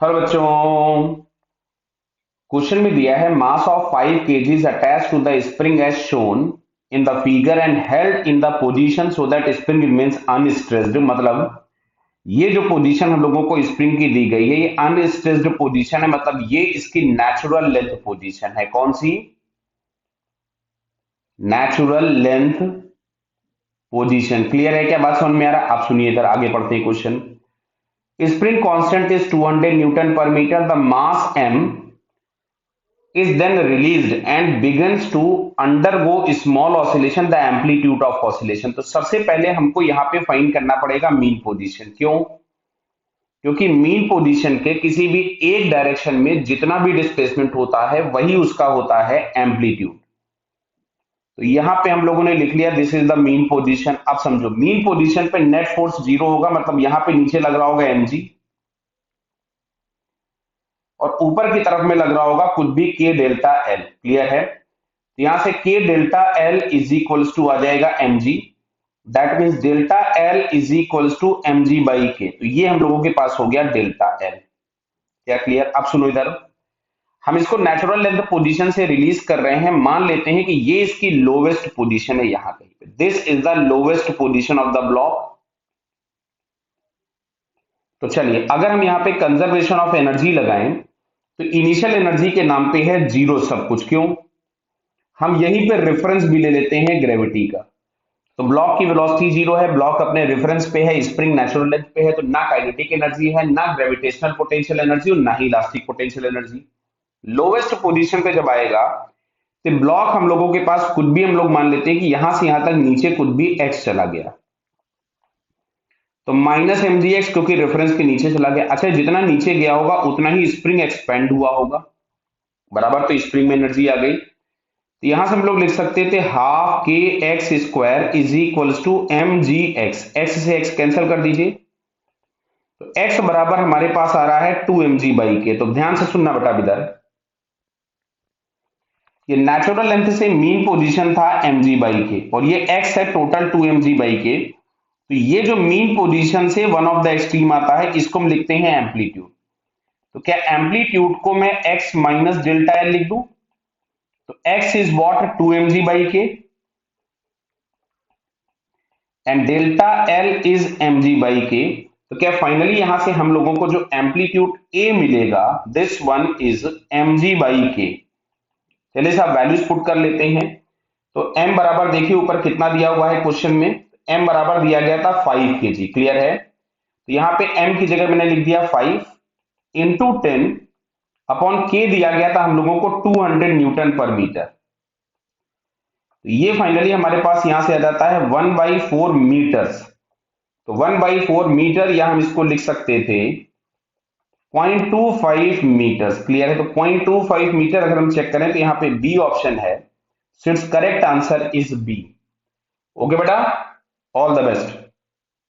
Hello बच्चों। Question में दिया है mass of 5 kg attach to the spring as shown in the figure and held in the position so that spring remains unstressed. मतलब ये जो position हम लोगों को स्प्रिंग की दी गई है ये अनस्ट्रेस्ड पोजीशन है, मतलब ये इसकी नेचुरल लेंथ पोजीशन है। कौन सी? Natural length position. क्लियर है क्या? बात समझ में आ रहा है? आप सुनिए, इधर आगे पढ़ते हैं question. Spring constant is 200 newton per metre, the mass m is then released and begins to undergo small oscillation, the amplitude of oscillation। तो सबसे पहले हमको यहाँ पे फाइंड करना पड़ेगा मीन पोजीशन। क्यों? क्योंकि मीन पोजीशन के किसी भी एक डायरेक्शन में जितना भी डिस्प्लेसमेंट होता है वही उसका होता है एम्पलीट्यूड। तो यहाँ पे हम लोगों ने लिख लिया this is the mean position. अब समझो मीन पोजीशन पे नेट फोर्स जीरो होगा, मतलब यहाँ पे नीचे लग रहा होगा mg और ऊपर की तरफ में लग रहा होगा कुछ भी k डेल्टा l। क्लियर है? यहां से k delta l is equals to आ जाएगा mg। That means delta l is equals to mg by k। तो ये हम लोगों के पास हो गया डेल्टा l। क्या क्लियर? अब सुनो इधर, हम इसको नेचुरल लेंथ पोजीशन से रिलीज कर रहे हैं। मान लेते हैं कि ये इसकी लोवेस्ट पोजीशन है यहां कहीं पे। This is the lowest position of the block. तो चलिए अगर हम यहाँ पे कंजर्वेशन ऑफ एनर्जी लगाएं तो इनिशियल एनर्जी के नाम पे है जीरो सब कुछ। क्यों? हम यहीं पे रेफरेंस भी ले लेते हैं ग्रेविटी का। तो ब्लॉक की वेलोसिटी जीरो है, ब्लॉक अपने रेफरेंस पे है, स्प्रिंग नेचुरल लेंथ पे है, तो ना काइनेटिक एनर्जी है, ना ग्रेविटेशनल पोटेंशियल एनर्जी और ना ही elastic potential energy. Lowest position पे जब आएगा तो ब्लॉक हम लोगों के पास कुछ भी, हम लोग मान लेते हैं कि यहां से यहां तक नीचे कुछ भी एक्स चला गया तो माइनस एम जी एक्स, क्योंकि रेफरेंस के नीचे चला गया। अच्छा, जितना नीचे गया होगा उतना ही स्प्रिंग एक्सपेंड हुआ होगा, बराबर। तो स्प्रिंग में एनर्जी आ गई। तो यहां से हम लोग लिख सकते थे हाफ के x square is equals to m g x. X से एक्स कैंसिल कर दीजिए तो एक्स बराबर हमारे पास आ रहा है 2 mg बाई के। तो ध्यान से सुनना बेटा इधर, ये नेचुरल लेंथ से मीन पोजीशन था mg बाई के और ये x है टोटल 2 mg बाई के। तो ये जो मीन पोजीशन से वन ऑफ द एक्सट्रीम आता है इसको हम लिखते हैं एम्पलीट्यूड। तो क्या एम्पलीट्यूड को मैं x माइनस डेल्टा एल लिख दूं? तो x is what 2 mg by k and delta l is mg by k. तो क्या फाइनली यहां से हम लोगों को जो एम्पलीट्यूड a मिलेगा this one is mg by के। चलिए साहब वैल्यूज पुट कर लेते हैं। तो m बराबर देखिए ऊपर कितना दिया हुआ है क्वेश्चन में, m बराबर दिया गया था 5 kg। क्लियर है? तो यहाँ पे m की जगह मैंने लिख दिया 5 इंटू 10 अपॉन k दिया गया था हम लोगों को 200 न्यूटन पर मीटर। तो ये फाइनली हमारे पास यहां से आ जाता है 1/4 मीटर्स। तो 1/4 मीटर या हम इसको लिख सकते थे 0.25 मीटर्स। क्लियर है? तो 0.25 मीटर अगर हम चेक करें तो यहाँ पे बी ऑप्शन है। So it's correct answer is B. Okay बेटा, ऑल द बेस्ट।